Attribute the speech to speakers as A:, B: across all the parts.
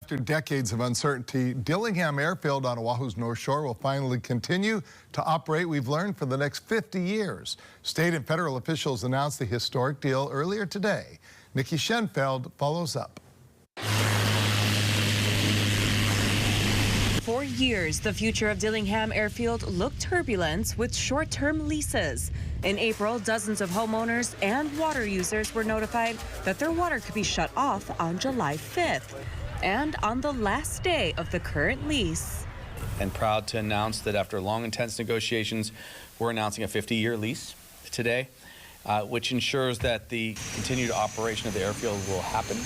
A: After decades of uncertainty, Dillingham Airfield on Oahu's North Shore will finally continue to operate, we've learned, for the next 50 years. State and federal officials announced the historic deal earlier today. Nikki Schenfeld follows up.
B: For years, the future of Dillingham Airfield looked turbulent with short-term leases. In April, dozens of homeowners and water users were notified that their water could be shut off on July 5th. And on the last day of the current lease.
C: And proud to announce that after long, intense negotiations, we're announcing a 50-year lease today, which ensures that the continued operation of the airfield will happen.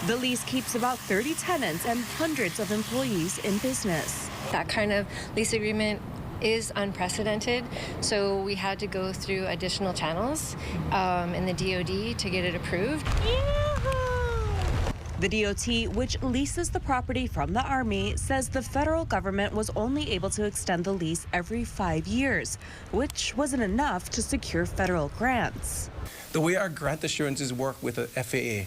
B: The lease keeps about 30 tenants and hundreds of employees in business.
D: That kind of lease agreement is unprecedented, so we had to go through additional channels in the DOD to get it approved.
B: The DOT, which leases the property from the Army, says the federal government was only able to extend the lease every 5 years, which wasn't enough to secure federal grants.
E: The way our grant assurances work with the FAA,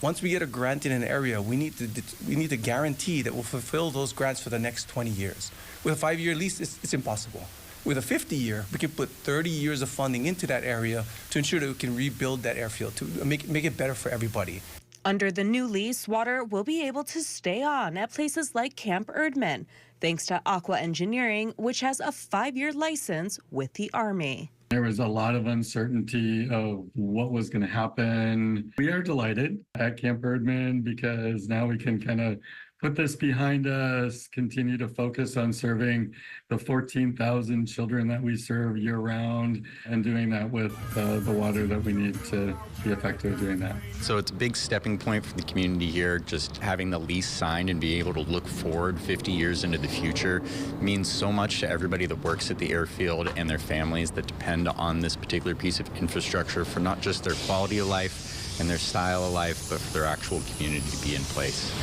E: once we get a grant in an area, we need to guarantee that we'll fulfill those grants for the next 20 years. With a 5-year lease, it's impossible. With a 50-year, we can put 30 years of funding into that area to ensure that we can rebuild that airfield, to make it better for everybody.
B: Under the new lease, water will be able to stay on at places like Camp Erdman, thanks to Aqua Engineering, which has a 5-year license with the Army.
F: There was a lot of uncertainty of what was going to happen. We are delighted at Camp Erdman because now we can kind of put this behind us, continue to focus on serving the 14,000 children that we serve year-round, and doing that with the water that we need to be effective doing that.
G: So it's a big stepping point for the community here. Just having the lease signed and being able to look forward 50 years into the future means so much to everybody that works at the airfield and their families that depend on this particular piece of infrastructure for not just their quality of life and their style of life, but for their actual community to be in place.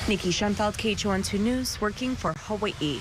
B: Nikki Schenfeld, KHON 2 News, working for Hawaii.